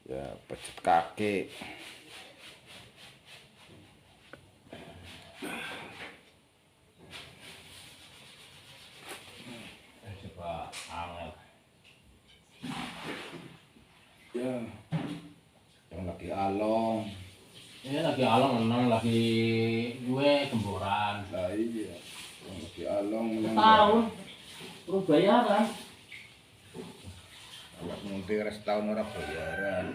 Ya, pijat kaki. Coba angel. Ya, yang lagi along. Ini lagi along menang, lagi gue gemboran. Lah iya, yang lagi along menang. Setahun, terus bayaran. Kalau nanti setahun orang bayaran.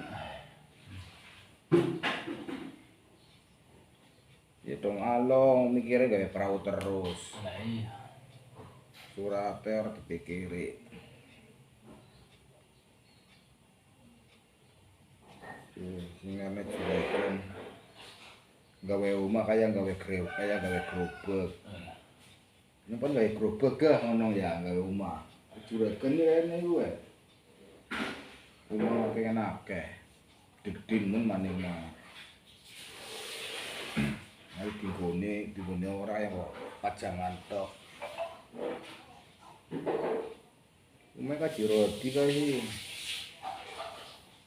Ya dong along, mikirnya gawe perahu terus. Nah iya. Suratnya harus dipikiri. Singane juragan gawe omah kayak gawe gerobak. Nyimpen gawe gerobak gak ngono ya gawe omah. Juragan rene kuwe. Omah pengen akeh. Digedin men maning mah. Ayo digone ora ya kok pajangan tok. Omah ka Jirodi kae iki.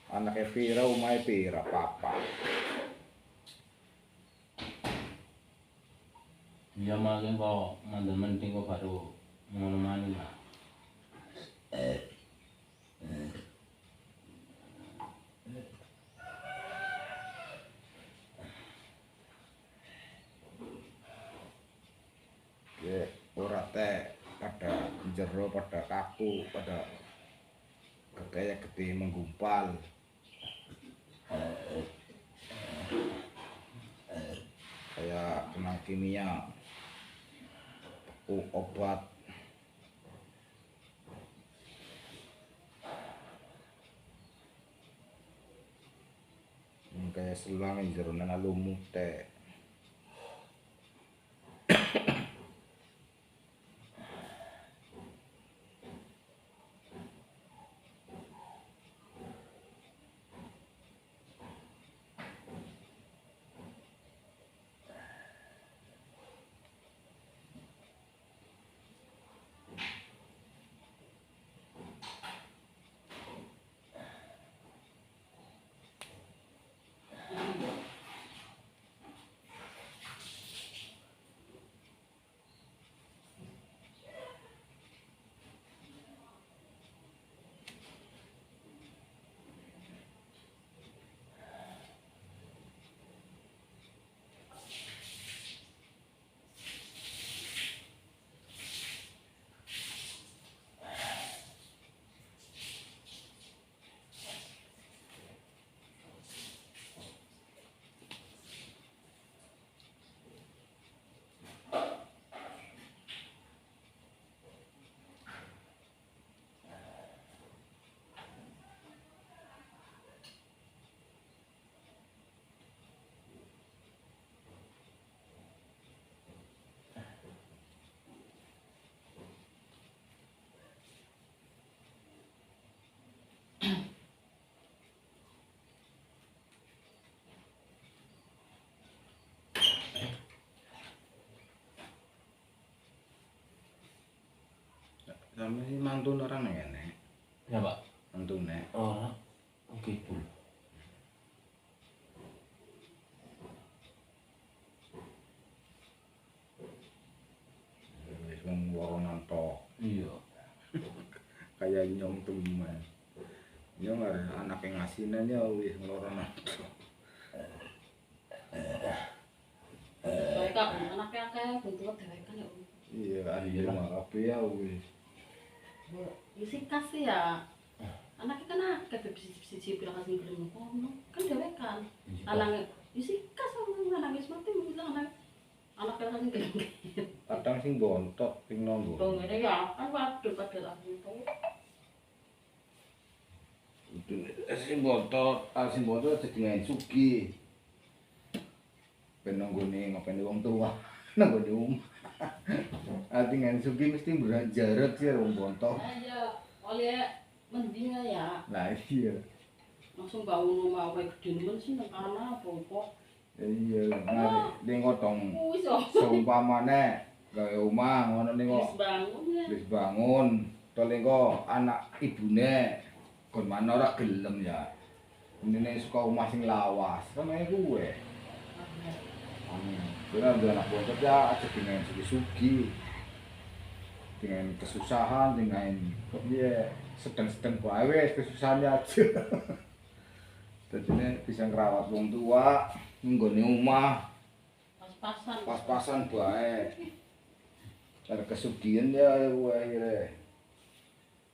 Anaknya Vira, umahnya Vira, papa. Iya makin kok mandel mending kok baru ngono-ngono lah. Ya, ora teh pada jero, pada kaku, pada kayak gede menggumpal. Kayak kena kimia, obat. Kayak selang yang jero nang lumut teh. Sama si mantun orang nih. Ya Pak. Mantun nih. Orang gitu. Wis wong woronan tok. Iya. Kayak nyong teman. Nyong anak yang ngasinannya wis ngeloronan tok. Mereka anaknya akeh bentuk dewekan ya. Iya, ada mah kabeh ya wis. Isi kasih ya. Anaknya kan akeh bisi-bisi bilang kasih gelem kono. Kan dewekan. Anaknya isi kas anaknya mati bilang anaknya kasih gelem. Kadang sing bontot ping nonggo. Dong ini ya, kan waduh pada lagi itu. Sing bontot sedingen sugi. Ben nonggone ngopeni wong tua, nonggone omah. Ati ngen sugi mesti jarak sih wong bontot. Ayo, oleh mending ya. Lah iya. Langsung bangun rumah kayak gede men sih nang kana apa-apa. Iya, ning kotong Wis seumpamane gawe omah ngono ning kok bangun ya. wis bangun, to ning kok anak ibune kon mana ora gelem ya. Ini suka omah sing lawas, kan ae kuwe. Benar anak bocah ya aja dengan sugi-sugi. Dengan kesusahan, dengan ya sedang-sedang bae wis kesusahannya aja. Dadine bisa ngrawat wong tua, nggone omah, Pas-pasan. pas-pasan bae. Cara kesugihan ya akhirnya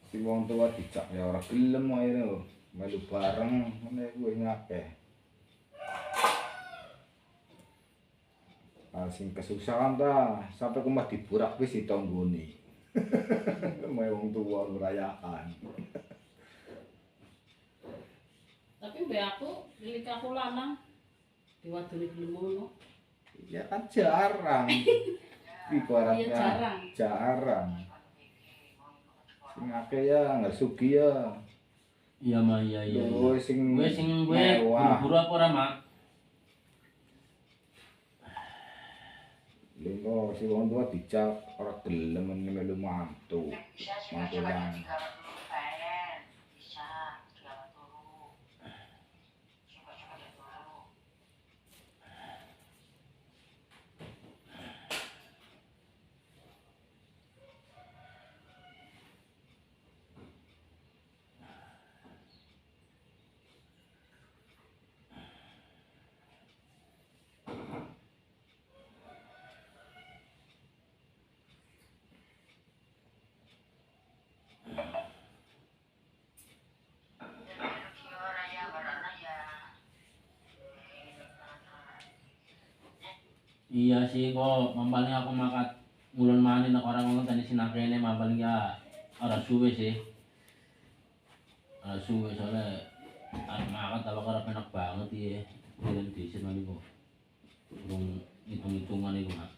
si wong tua dijak ya ora gelem akhirnya lho. Melu bareng ngene kuwi ngakeh. Sing kesusahan ta, sampai kumah diburak wis ditonggoni. Mae wong tua ngerayakan. Tapi mbak aku, milik aku lanang, diwadoni gelem ngono. Ya kan jarang. Ibaratnya Iya, jarang. jarang. Sing akeh ya nggak sugi ya. Iya mah iya. Lho sing Gue mewah. buru-buru apa ora mak? Lho si wong tua dijak ora gelem melu mantu. Mantu yang Iya sih kok mampalnya aku makat ngulon mani nak orang ngulon tadi sinakene mampal ya ora suwe sih. Ora suwe soalnya makat apa karo enak banget ya. Dengan disin mani kok. Urung hitung-hitungan iku mak.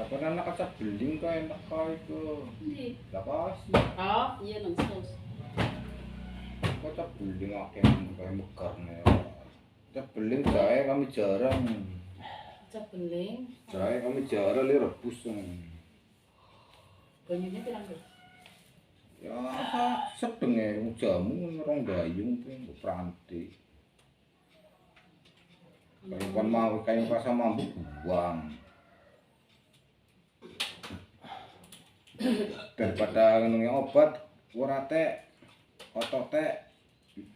kapan anak kaca beling kok enak kok itu. Ndi? Lah kasih. Oh, iya nang sos. Kaca beling akeh kayak mekar nih. Kaca beling jahe kami jarang. Cak beling. Jahe kami jarang li rebus. Banyunya pirang tuh? Ya sedeng ya jamu rong dayung ping pranti. Kayak mau kayak rasa mampu buang. Daripada ngene obat ora tek otote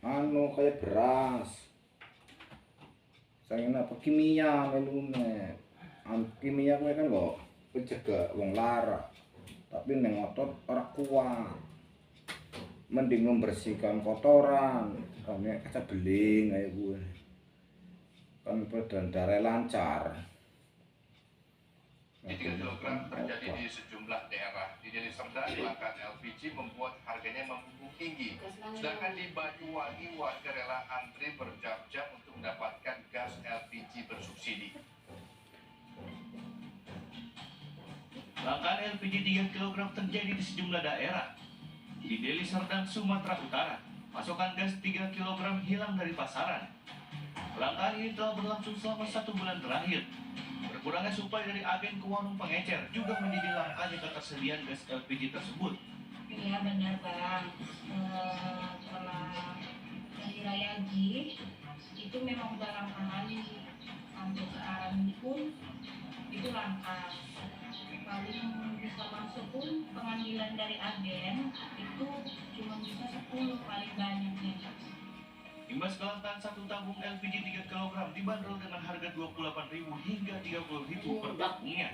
anu kayak beras. Saya apa kimia melune. Kimia kuwi kan kok pencegah wong lara. Tapi neng otot ora kuat. Mending membersihkan kotoran, kayak kaca beling kayak gue. Kan peredaran darah lancar. 3 kilogram terjadi di sejumlah daerah. Di Deli Serdang, kelangkaan LPG membuat harganya membumbung tinggi. Sedangkan di Banyuwangi, warga rela antri berjam-jam untuk mendapatkan gas LPG bersubsidi. Kelangkaan LPG 3 kg terjadi di sejumlah daerah. Di Deli Serdang, Sumatera Utara, pasokan gas 3 kg hilang dari pasaran. Kelangkaan ini telah berlangsung selama 1 bulan terakhir. Berkurangnya suplai dari agen ke warung pengecer juga menjadi langkahnya ketersediaan gas LPG tersebut. Iya benar bang, setelah Hari Raya Haji itu memang udah langka kali, sampai sekarang pun itu langka. Paling bisa masuk pun pengambilan dari agen itu cuma bisa 10 paling banyaknya. Imbas kelangkaan 1 tabung LPG 3 kg dibanderol dengan harga Rp28.000 hingga Rp30.000 per tabungnya.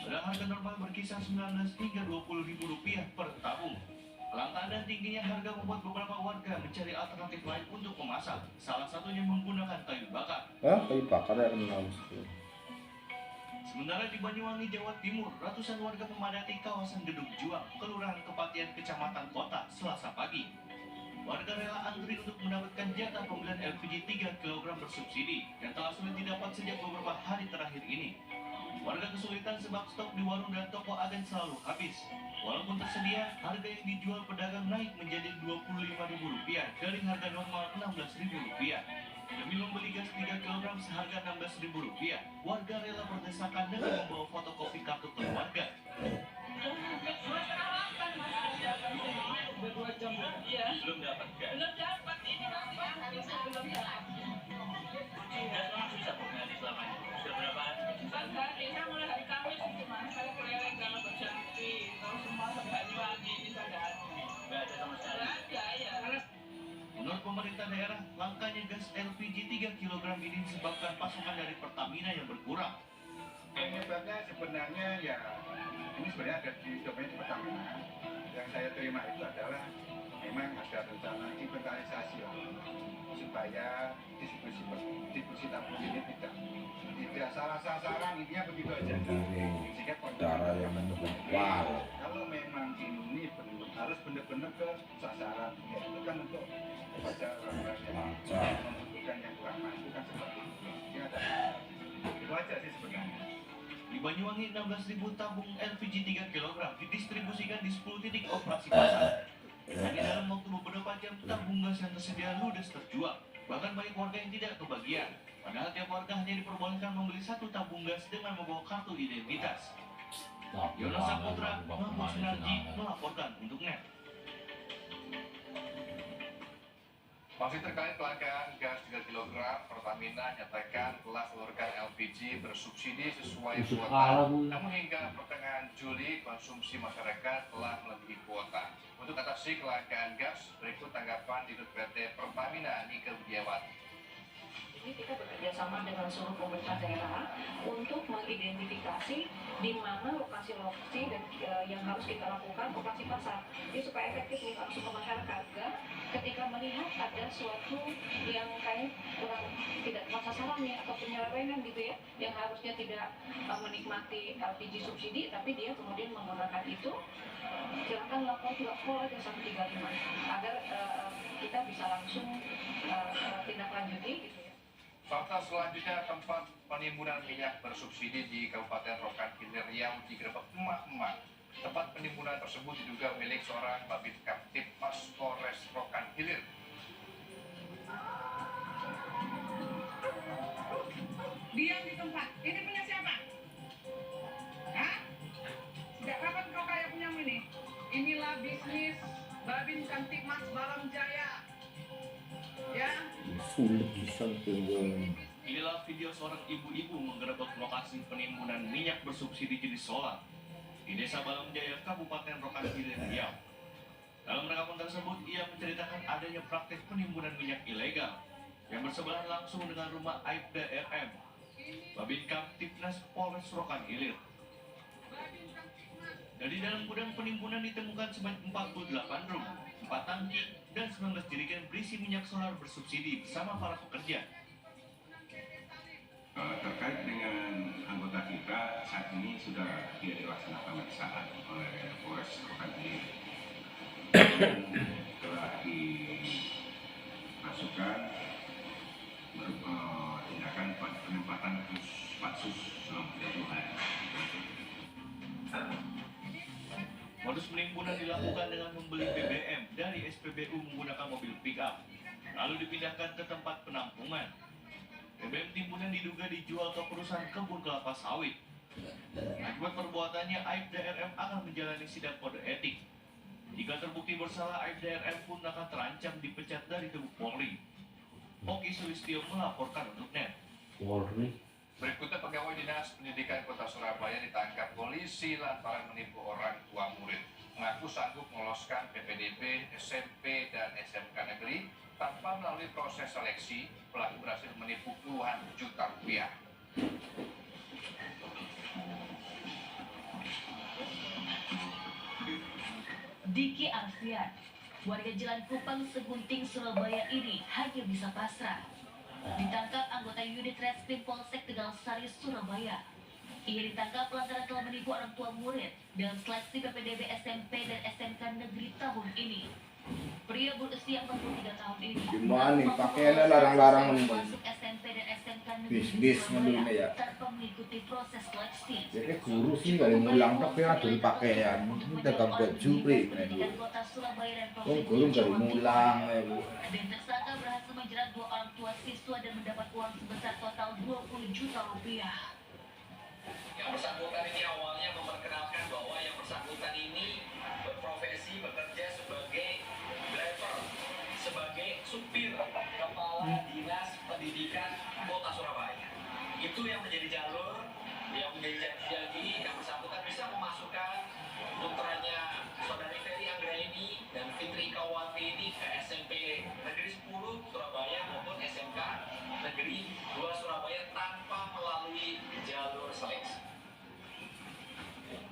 Padahal harga normal berkisar Rp19 hingga Rp20.000 per tabung. Kelangkaan dan tingginya harga membuat beberapa warga mencari alternatif lain untuk memasak. Salah satunya menggunakan kayu bakar. Kayu bakar ya kenal. Sementara di Banyuwangi, Jawa Timur, ratusan warga memadati kawasan Gedung Juang, Kelurahan Kepatihan, Kecamatan Kota, Selasa pagi. Warga rela antri untuk mendapatkan jatah pembelian LPG 3 kg bersubsidi yang telah sulit didapat sejak beberapa hari terakhir ini. Warga kesulitan sebab stok di warung dan toko agen selalu habis. Walaupun tersedia, harga yang dijual pedagang naik menjadi Rp25.000 dari harga normal Rp16.000. Demi membeli gas 3 kg seharga Rp16.000, warga rela berdesakan dengan membawa fotokopi kartu keluarga. Belum dapat gas. Belum dapat, ini masih belum dapat. Gas langsung bisa habis selamanya. Sudah berapa hari? Hari, saya mulai hari Kamis itu mas. Saya keliling dalam berjanji, kalau semua sampai hari pagi bisa nggak ada. Nggak ada sama sekali. Nggak ada ya. Menurut pemerintah daerah, langkanya gas LPG 3 kg ini disebabkan pasokan dari Pertamina yang berkurang. Penyebabnya sebenarnya ya ini sebenarnya ada di domain Pertamina. Yang saya terima itu adalah memang ada rencana inventarisasi supaya distribusi tabung ini tidak salah sasaran, intinya begitu aja. Sehingga Darah yang menebal. kalau memang ini harus benar-benar ke sasaran, ya itu kan untuk pada orang yang membutuhkan yang kurang mampu kan seperti itu. Ya ada itu aja sih sebenarnya. Di Banyuwangi, 16.000 tabung LPG 3 kg didistribusikan di 10 titik operasi pasar. Hanya dalam waktu beberapa jam, tabung gas yang tersedia ludes terjual. Bahkan banyak warga yang tidak kebagian. Padahal tiap warga hanya diperbolehkan membeli 1 tabung gas dengan membawa kartu identitas. Yonas Saputra, Mahmud Sunarji melaporkan untuk NET. Masih terkait kelangkaan gas 3 kg, Pertamina nyatakan telah seluruhkan LPG bersubsidi sesuai kuota. Namun hingga pertengahan Juli, konsumsi masyarakat telah melebihi kuota. Untuk atasi kelangkaan gas, berikut tanggapan Dirut PT Pertamina Nike Widiawati. Ini kita bekerja sama dengan seluruh pemerintah daerah untuk mengidentifikasi di mana lokasi-lokasi dan yang harus kita lakukan operasi pasar. Jadi supaya efektif nih langsung ke masyarakat. Ketika melihat ada suatu yang kayak kurang tidak tepat sasarannya atau penyelewengan gitu ya, yang harusnya tidak menikmati LPG subsidi, tapi dia kemudian menggunakan itu, silakan lapor aja 135 agar kita bisa langsung tindak lanjuti gitu ya. Fakta selanjutnya, tempat penimbunan minyak bersubsidi di Kabupaten Rokan Hilir Riau digerebek emak-emak. Tempat penimbunan tersebut diduga milik seorang Babit Kamtipmas Polres Rokan Hilir. Diam di tempat. Ini punya siapa? Hah? Sejak kapan kau kayak punya ini? Inilah bisnis Babin Kamtipmas Balam Jaya. Ya. Sulit disentuh. Inilah video seorang ibu-ibu menggerebek lokasi penimbunan minyak bersubsidi jenis solar di Desa Balam Jaya, Kabupaten Rokan Hilir Riau. Dalam rekaman tersebut, ia menceritakan adanya praktik penimbunan minyak ilegal yang bersebelahan langsung dengan rumah Aibda RM, Babin Kamtipmas Polres Rokan Hilir. Dari dalam gudang penimbunan ditemukan sebanyak 48 drum, 4 tangki, dan 19 jerigen berisi minyak solar bersubsidi bersama para pekerja. Terkait dengan anggota kita, saat ini sudah dilaksanakan pemeriksaan oleh Polres Rokan Hilir. Telah dimasukkan tindakan penempatan patsus selama 30 hari. Modus penimbunan dilakukan dengan membeli BBM dari SPBU menggunakan mobil pick-up, lalu dipindahkan ke tempat penampungan. BBM timbunan diduga dijual ke perusahaan kebun kelapa sawit. Akibat perbuatannya, Aibda RM akan menjalani sidang kode etik. Jika terbukti bersalah, Aibda RM pun akan terancam dipecat dari tubuh Polri. Oki Sulistyo melaporkan untuk NET. Polri. Berikutnya, pegawai Dinas Pendidikan Kota Surabaya ditangkap polisi lantaran menipu orang tua murid. Mengaku sanggup meloloskan PPDB, SMP, dan SMK negeri tanpa melalui proses seleksi. Pelaku berhasil menipu puluhan juta rupiah. Diki Alfian, warga Jalan Kupang Segunting, Surabaya ini hanya bisa pasrah. Ditangkap anggota unit Reskrim Polsek Tegal Sari, Surabaya. Ia ditangkap lantaran telah menipu orang tua murid dalam seleksi PPDB SMP dan SMK negeri tahun ini. Pria berusia 43 tahun ini Gimana nih, pakaiannya larang-larang masuk SMP dan SMK negeri bis Surabaya ngeluhnya ya. tanpa mengikuti proses seleksi. Ya kayak guru sih kali mulang tapi adul pakaian. Udah gak baju pri Pendidikan Kota Surabaya dan Oh Provinsi guru kali Jawa mulang Timur. ya Bu. Dan tersangka berhasil menjerat 2 orang tua siswa dan mendapat uang sebesar total 20 juta rupiah. Yang bersangkutan ini awalnya memperkenalkan bahwa yang bersangkutan ini berprofesi bekerja sebagai driver, sebagai supir kepala dinas pendidikan Kota Surabaya. Itu yang menjadi jalur, yang menjadi janji yang bersangkutan bisa memasukkan putranya saudari Ferry Anggraini dan Fitri Kawati ini ke SMP Negeri 10 Surabaya maupun SMK Negeri 2 Surabaya tanpa melalui jalur seleksi.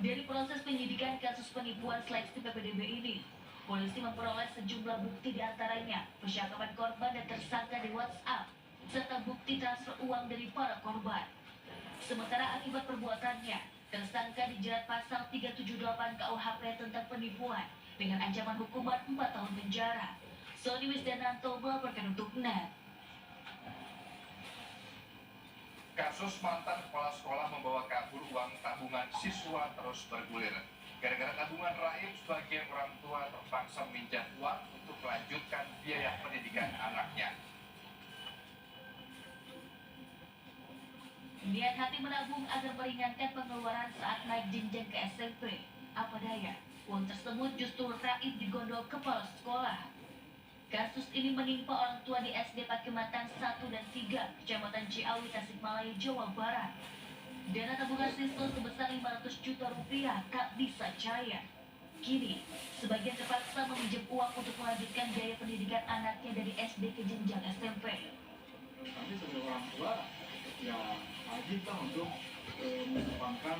Dari proses penyidikan kasus penipuan seleksi PPDB ini, polisi memperoleh sejumlah bukti diantaranya percakapan korban dan tersangka di WhatsApp, serta bukti transfer uang dari para korban. Sementara akibat perbuatannya, tersangka dijerat pasal 378 KUHP tentang penipuan dengan ancaman hukuman 4 tahun penjara. Sony Wisdananto melaporkan untuk NET. Kasus mantan kepala sekolah membawa kabur uang tabungan siswa terus bergulir. Gara-gara tabungan raib, sebagian orang tua terpaksa meminjam uang untuk melanjutkan biaya pendidikan anaknya. Niat hati menabung agar meringankan pengeluaran saat naik jenjang ke SMP. Apa daya, uang tersebut justru raib digondol kepala sekolah. Kasus ini menimpa orang tua di SD Pakematan 1 dan 3, Kecamatan Ciawi, Tasikmalaya, Jawa Barat. Dana tabungan siswa sebesar 500 juta rupiah tak bisa cair. Kini, sebagian terpaksa meminjam uang untuk melanjutkan biaya pendidikan anaknya dari SD ke jenjang SMP. Kami sebagai orang tua ya wajib lah untuk mengembangkan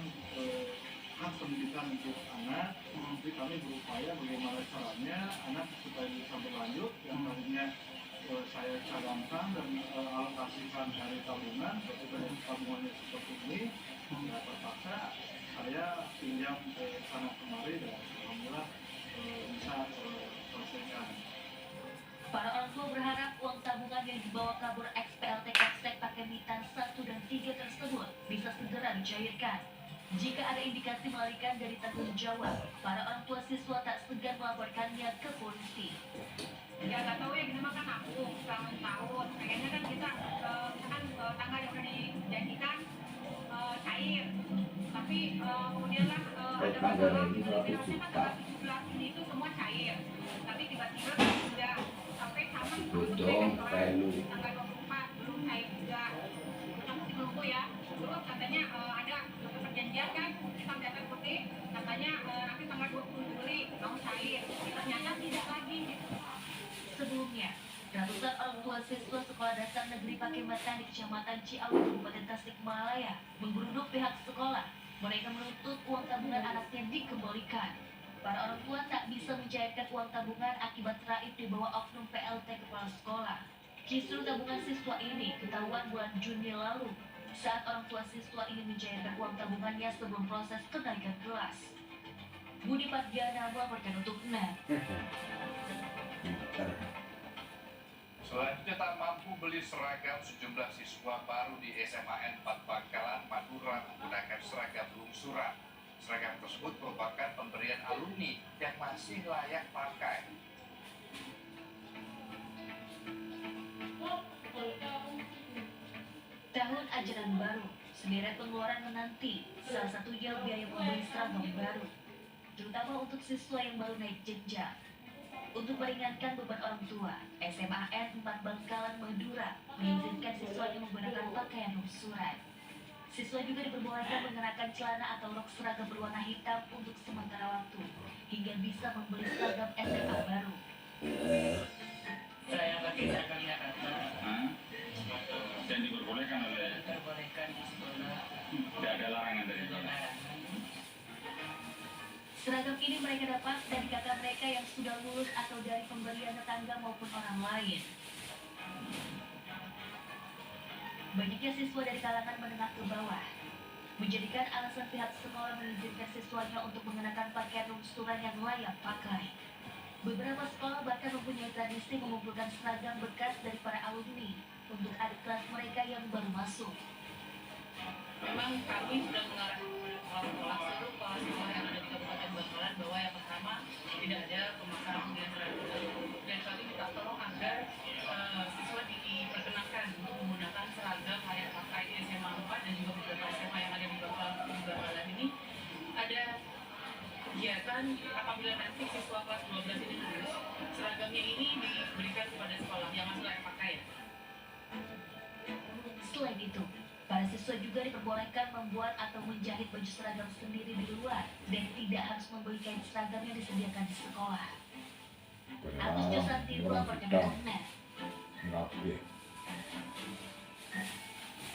hak pendidikan untuk anak. Jadi kami berupaya bagaimana caranya anak supaya bisa berlanjut yang tadinya saya cadangkan dan alokasikan dari tabungan, ketika tabungannya seperti ini, ya terpaksa saya pinjam ke sana kemari dan alhamdulillah bisa selesaikan. Para orang tua berharap uang tabungan yang dibawa kabur ex-PLT Kapsek Pakemitan 1 dan 3 tersebut bisa segera dicairkan. Jika ada indikasi melarikan dari tanggung jawab, para orang tua siswa tak segan melaporkannya ke polisi. Ya nggak tahu ya, kita makan aku selama tahun. Kayaknya kan kita misalkan tanggal yang udah dijanjikan cair, tapi kemudian lah ada masalah harusnya kan tanggal 17 ini itu semua cair, tapi tiba-tiba sudah sampai kapan tanggal 24 belum cair juga. Kita mesti menunggu ya. Terus katanya ada perjanjian kan, kita data putih katanya nanti tanggal 20 Juli mau cair, ternyata tidak lagi. Sebelumnya, ratusan orang tua siswa sekolah dasar negeri Pakematan di Kecamatan Ciawi, Kabupaten Tasikmalaya menggeruduk pihak sekolah. Mereka menuntut uang tabungan anaknya dikembalikan. Para orang tua tak bisa mencairkan uang tabungan akibat raib di bawah oknum PLT kepala sekolah. Kisru tabungan siswa ini ketahuan bulan Juni lalu saat orang tua siswa ini mencairkan uang tabungannya sebelum proses kenaikan kelas. Budi Pardiana melaporkan untuk NET. Selanjutnya tak mampu beli seragam, sejumlah siswa baru di SMA 4 Bangkalan, Madura menggunakan seragam lungsuran. Seragam tersebut merupakan pemberian alumni yang masih layak pakai. Tahun ajaran baru, sederet pengeluaran menanti, salah satunya biaya membeli seragam baru, terutama untuk siswa yang baru naik jenjang. Untuk meringankan beban orang tua, SMAN 4 Bangkalan, Madura mengizinkan siswanya menggunakan pakaian lungsuran. Siswa juga diperbolehkan mengenakan celana atau rok seragam berwarna hitam untuk sementara waktu, hingga bisa membeli seragam SMA baru. Saya pakai seragamnya kata. Dan diperbolehkan oleh. Diperbolehkan di sekolah. Tidak ada larangan dari itu. Seragam ini mereka dapat dari kakak mereka yang sudah lulus atau dari pemberian tetangga maupun orang lain. Banyaknya siswa dari kalangan menengah ke bawah menjadikan alasan pihak sekolah mengizinkan siswanya untuk mengenakan pakaian lungsuran yang layak pakai. Beberapa sekolah bahkan mempunyai tradisi mengumpulkan seragam bekas dari para alumni untuk adik kelas mereka yang baru masuk. Memang kami sudah mengarahkan seluruh kepala sekolah yang ada di Kabupaten Bangkalan bahwa yang pertama tidak ada pemasaran penggunaan seragam, dan kami minta tolong agar siswa diperkenankan untuk menggunakan seragam layak pakai di SMA 4 dan juga beberapa SMA yang ada di Bangkalan ini. Ada kegiatan apabila nanti siswa kelas 12 ini lulus, seragamnya ini diberikan kepada sekolah yang masih layak pakai. Selain itu, para siswa juga diperbolehkan membuat atau menjahit baju seragam sendiri di luar dan tidak harus membeli kain seragam yang disediakan di sekolah. Agus Josanti melaporkan Net.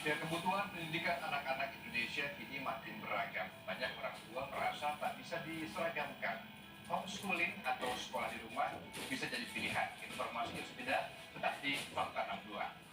Ya, kebutuhan pendidikan anak-anak Indonesia kini makin beragam. Banyak orang tua merasa tak bisa diseragamkan. Homeschooling atau sekolah di rumah bisa jadi pilihan. Informasi yang berbeda tetap di Fakta 62.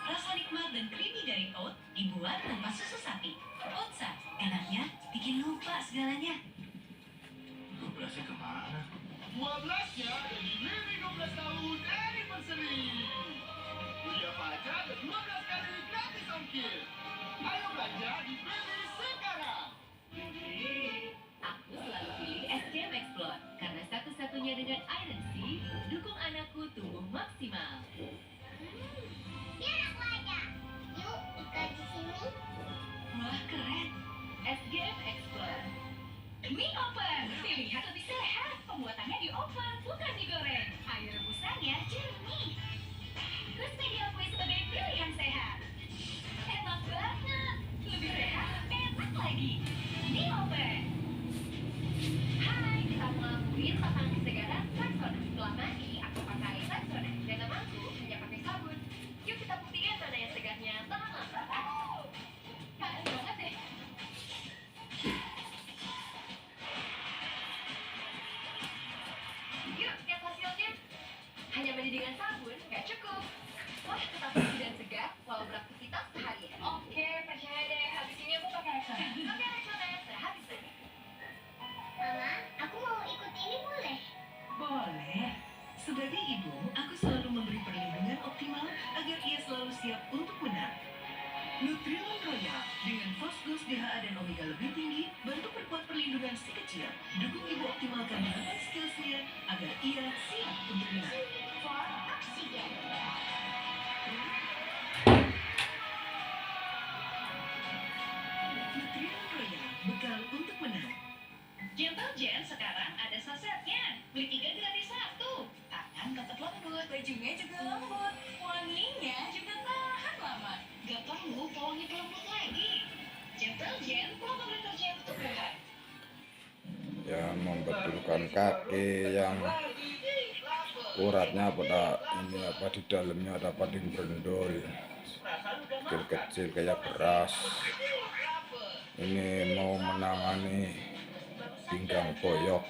Rasa nikmat dan creamy dari oat dibuat tanpa susu sapi. Oatsa, enaknya bikin lupa segalanya. 12-nya kemana? 12-nya ada di Mini 12 tahun anniversary. Beli apa aja ada 12 kali gratis ongkir. Ayo belanja di Mini sekarang. Aku selalu pilih SGM Explore karena satu-satunya dengan Iron C, dukung anakku tumbuh maksimal. Biar aku aja. Yuk, ikut di sini. Wah, keren. SGM Explore. Mie oven, dilihat lebih sehat. Pembuatannya di oven, bukan digoreng. Air rebusannya jernih. Crispy diakui sebagai pilihan sehat. Enak banget. Lebih sehat, enak lagi. Mie oven. Hai, kita ngelakuin makanan segala Saxona. Setelah mandi, aku pakai Saxona. Dan temanku hanya pakai sabun. Yuk kita buktikan mana yang segarnya tahan lama. Panas banget deh. Yuk, lihat hasilnya. Hanya mandi dengan sabun, nggak cukup. Wah, tetap bersih dan segar walau beraktivitas seharian. Oke, percaya deh. Habis ini aku pakai Rexona. Oke, Rexona, sudah habis lagi. Mama, aku mau ikut ini boleh? Boleh. Sebagai ibu, aku selalu memberi perlindungan optimal agar ia selalu siap untuk menang. Nutrilon Royal dengan Fosgos DHA dan Omega lebih tinggi bantu perkuat perlindungan si kecil. Dukung ibu optimalkan 8 skillsnya agar ia siap untuk menang. For oksigen. Nutrilon Royal, bekal untuk menang. Gentle Gen sekarang ada sasetnya. Beli 3 gratis 1. Tangan tetap lembut, bajunya juga lembut. Wanginya juga tahan lama. Gak perlu baunya pelembut lagi. Gentle Gen, produk deterjen untuk tubuh. Ya, membetulkan kaki yang uratnya pada ini apa di dalamnya ada pading brendol kecil-kecil kayak beras. Ini mau menangani pinggang boyok.